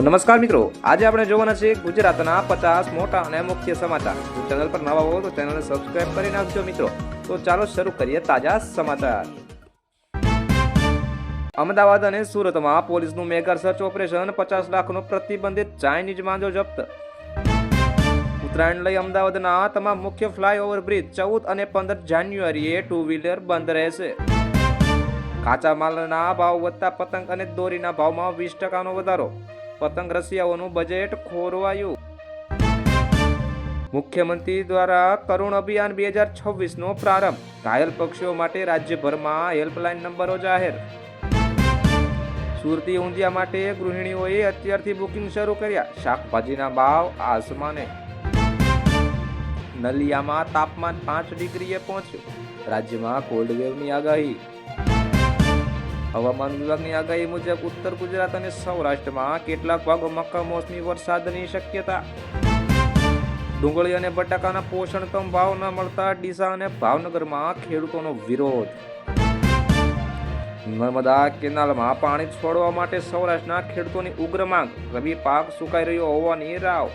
તો નમસ્કાર મિત્રો, આજે આપણે જોવાના છે ગુજરાતના 50 મોટા અને મુખ્ય સમાચાર. જો ચેનલ પર નવા હો તો ચેનલને સબસ્ક્રાઇબ કરી નાખજો મિત્રો. તો ચાલો શરૂ કરીએ તાજા સમાચાર. અમદાવાદ અને સુરતમાં પોલીસનું મેગા સર્ચ ઓપરેશન, 50 લાખનો પ્રતિબંધિત ચાઇનીઝ માંજો જપ્ત. ઉત્તરાયણ લઈ અમદાવાદના તમામ મુખ્ય ફ્લાયઓવર બ્રિજ 14 અને 15 જાન્યુઆરીએ 2 વ્હીલર બંધ રહેશે. કાચા માલના ભાવ વધતા પતંગ અને દોરીના ભાવમાં 20% વધારો. પતંગ રસિયાઓનું બજેટ ખોરવાયું. મુખ્યમંત્રી દ્વારા કરુણ અભિયાન 2026નો પ્રારંભ. ઘાયલ પક્ષીઓ માટે રાજ્યભરમાં હેલ્પલાઇન નંબરો જાહેર. સુરતી ઊંધિયા માટે ગૃહિણીઓએ અત્યારથી બુકિંગ શરૂ કર્યા. શાકભાજીના ભાવ આસમાને. નલિયામાં તાપમાન 5 ડિગ્રીએ પહોંચ્યું. રાજ્યમાં કોલ્ડ વેવની આગાહી. હવામાન વિભાગની આગાહી મુજબ ઉત્તર ગુજરાત અને સૌરાષ્ટ્રમાં કેટલાક ભાગોમાં કમોસમી વરસાદની શક્યતા. ડુંગળી અને બટાકાના પોષણક્ષમ ભાવ ન મળતા ડીસા અને ભાવનગરમાં ખેડૂતોનો વિરોધ. નર્મદા કેનાલમાં પાણી છોડવા માટે સૌરાષ્ટ્રના ખેડૂતોની ઉગ્ર માંગ. રવિ પાક સુકાઈ રહ્યો હોવાની રાવ.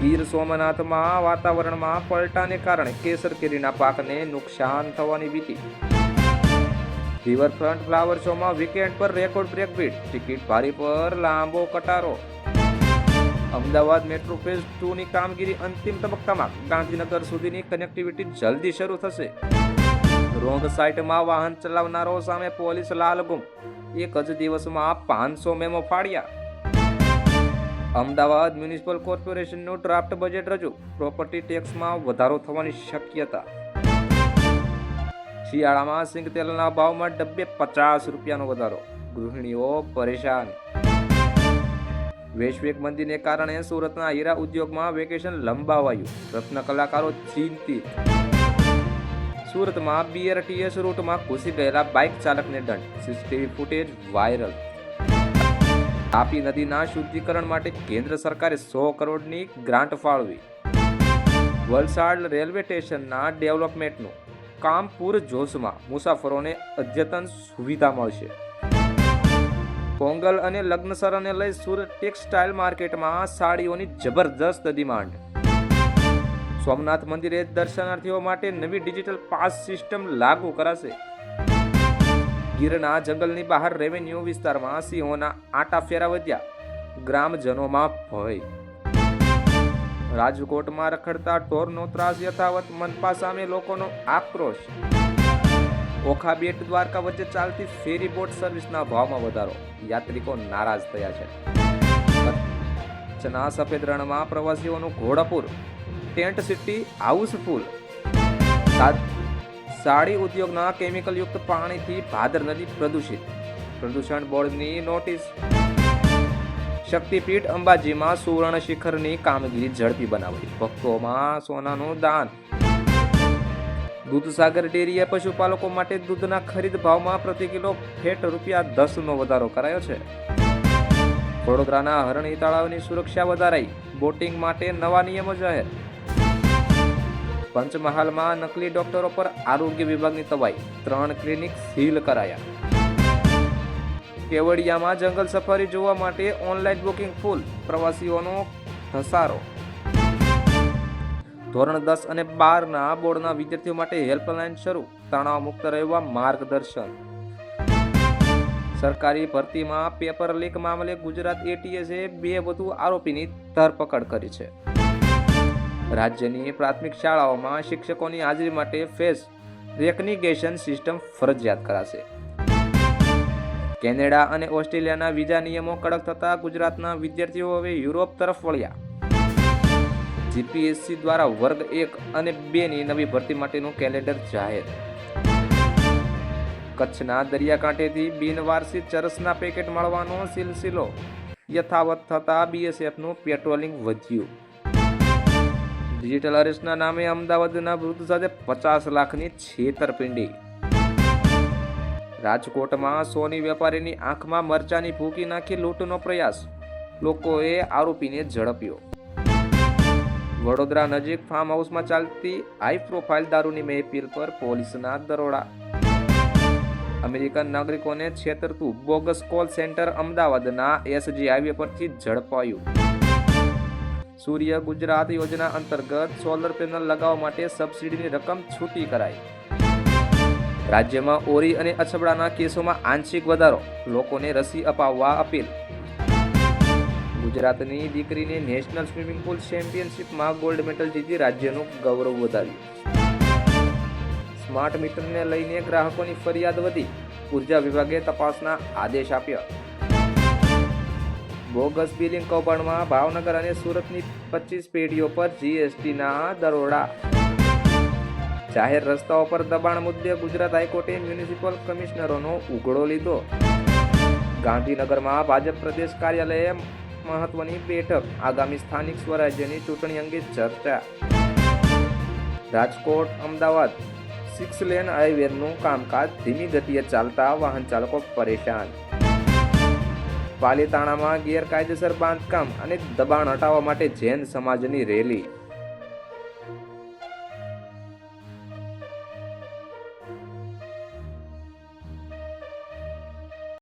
ગીર સોમનાથમાં વાતાવરણમાં પલટાને કારણે કેસર કેરીના પાકને નુકસાન થવાની ભીતિ. રિવરફ્રન્ટ ફ્લાવર શોમાં વીકેન્ડ પર રેકોર્ડ બ્રેક ભીડ. ટિકિટ ભારી પર લાંબો કટારો. અમદાવાદ મેટ્રો ફેઝ 2ની કામગીરી અંતિમ તબક્કામાં. ગાંધીનગર સુધીની કનેક્ટિવિટી જલ્દી શરૂ થશે. રોંગ સાઇટમાં વાહન ચલાવનારો સામે પોલીસ લાલગુમ. એક જ દિવસમાં 500 મેમો ફાડ્યા. અમદાવાદ મ્યુનિસિપલ કોર્પોરેશનનું ડ્રાફ્ટ બજેટ રજૂ. પ્રોપર્ટી ટેક્સમાં વધારો થવાની શક્યતા. શિયાળામાં સિંગ તેલના ભાવમાં ડબ્બે 50 રૂપિયાનો વધારો. ગૃહિણીઓ પરેશાન. વૈશ્વિક મંદીને કારણે સુરતના હીરા ઉદ્યોગમાં વેકેશન લંબાવાયું. રત્ન કલાકારો ચિંતિત. સુરતમાં BRTS રૂટમાં ઘૂસી ગયેલા બાઇક ચાલકને દંડ. CCTV footage viral. તાપી નદીના શુદ્ધિકરણ માટે કેન્દ્ર સરકારે 100 કરોડની ગ્રાન્ટ ફાળવી. વલસાડ રેલવે સ્ટેશનના ડેવલપમેન્ટનું કામ પૂરજોશમાં. મુસાફરોને અદ્યતન સુવિધા મળશે. પોંગલ અને લગ્નસરાને લઈ સુરત ટેક્સટાઇલ માર્કેટમાં સાડીઓની જબરદસ્ત ડિમાન્ડ. સોમનાથ મંદિરે દર્શનાર્થીઓ માટે નવી ડિજિટલ પાસ સિસ્ટમ લાગુ કરાશે. ગીરના જંગલની બહાર રેવન્યુ વિસ્તારમાં સિંહોના આંટાફેરા વધ્યા. ગ્રામજનોમાં ભય. રાજકોટમાં રખડતા ઢોરનો ત્રાસ યથાવત. મનપા સામે લોકોનો આક્રોશ. ઓખા બેટ દ્વારકા વચ્ચે ચાલતી ફેરી બોટ સર્વિસના ભાવમાં વધારો. યાત્રિકો નારાજ થયા છે. કચ્છના સફેદ રણમાં પ્રવાસીઓનું ઘોડાપુર. Tent city house full. સાડી ઉદ્યોગના કેમિકલયુક્ત પાણીથી ભાદર નદી પ્રદૂષિત. પ્રદૂષણ બોર્ડની નોટિસ. શક્તિપીઠ અંબાજીમાં સુવર્ણ શિખરની કામગીરી ઝડપી બનાવી. ભક્તોમાં સોનાનું દાન. દૂધસાગર ડેરીએ પશુપાલકો માટે દૂધના ખરીદ ભાવમાં પ્રતિ કિલો ફેટ ₹10નો વધારો કરાયો છે. વડોદરાના હરણી તળાવની સુરક્ષા વધારાઈ. બોટિંગ માટે નવા નિયમો જાહેર. પંચમહાલમાં નકલી ડોક્ટરો પર આરોગ્ય વિભાગની તવાઈ. 3 ક્લિનિક સીલ કરાયા. કેવડિયામાં જંગલ સફારી જોવા માટે ઓનલાઈન બુકિંગ ફૂલ. પ્રવાસીઓનો ધસારો. ધોરણ 10 અને 12ના બોર્ડના વિદ્યાર્થીઓ માટે હેલ્પલાઇન શરૂ. તણાવ મુક્ત રહેવા માર્ગદર્શન. સરકારી ભરતીમાં પેપર લીક મામલે ગુજરાત ATSએ 2 વધુ આરોપીની ધરપકડ કરી છે. રાજ્યની પ્રાથમિક શાળાઓમાં શિક્ષકોની હાજરી માટે ફેસ રેકગ્નિશન સિસ્ટમ ફરજિયાત કરાશે. કેનેડા અને ઓસ્ટ્રેલિયાના વિઝા નિયમો કડક થતા ગુજરાતના વિદ્યાર્થીઓ હવે યુરોપ તરફ વળ્યા. GPSC દ્વારા વર્ગ 1 અને 2ની નવી ભરતી માટેનું કેલેન્ડર જાહેર. કચ્છના દરિયાકાંઠેથી બિનવારસી ચરસના પેકેટ મળવાનો સિલસિલો યથાવત થતા BSFનું પેટ્રોલિંગ વધ્યું. ડિજિટલ અરેસ્ટના નામે અમદાવાદના વૃદ્ધ સાથે 50 લાખની છેતરપિંડી. રાજકોટમાં સોની વેપારીની આંખમાં મરચાની ભૂકી નાખી લૂંટનો પ્રયાસ. લોકોએ આરોપીને ઝડપ્યો. વડોદરા નજીક ફાર્મ હાઉસમાં ચાલતી હાઈ પ્રોફાઇલ દારૂની મહેફિલ પર પોલીસના દરોડા. અમેરિકન નાગરિકોને છેતરતું બોગસ કોલ સેન્ટર અમદાવાદના એસજી હાઈવે પરથી ઝડપાયું. સૂર્ય ગુજરાત યોજના અંતર્ગત સોલર પેનલ લગાવવા માટે સબસિડીની રકમ છૂટી કરાઈ. રાજ્યમાં ઓરી અને અછબડાના કેસોમાં આંશિક વધારો, લોકોને રસી અપાવવા અપીલ. ગુજરાતની દીકરીને નેશનલ સ્વિમિંગ પુલ ચેમ્પિયનશિપમાં ગોલ્ડ મેડલ જીતી રાજ્યનું ગૌરવ વધાર્યું. સ્માર્ટ મીટરને લઈને ગ્રાહકોની ફરિયાદ વધી, ઉર્જા વિભાગે તપાસના આદેશ આપ્યા. બોગસ બિલિંગ કૌભાંડમાં ભાવનગર અને સુરતની 25 પેઢીઓ પર જીએસટીના દરોડા. જાહેર રસ્તાઓ પર દબાણ મુદ્દે ગુજરાત હાઈકોર્ટે મ્યુનિસિપલ કમિશનરોનો ઉઘડો લીધો. ગાંધીનગરમાં ભાજપ પ્રદેશ કાર્યાલયે મહત્વની બેઠક, આગામી સ્થાનિક સ્વરાજ્યની ચૂંટણી અંગે ચર્ચા. રાજકોટ અમદાવાદ 6 લેન હાઈવેનું કામકાજ ધીમી ગતિએ ચાલતા વાહન ચાલકો પરેશાન. પાલીતાણામાં ગેરકાયદેસર બાંધકામ અને દબાણ હટાવવા માટે જૈન સમાજની રેલી.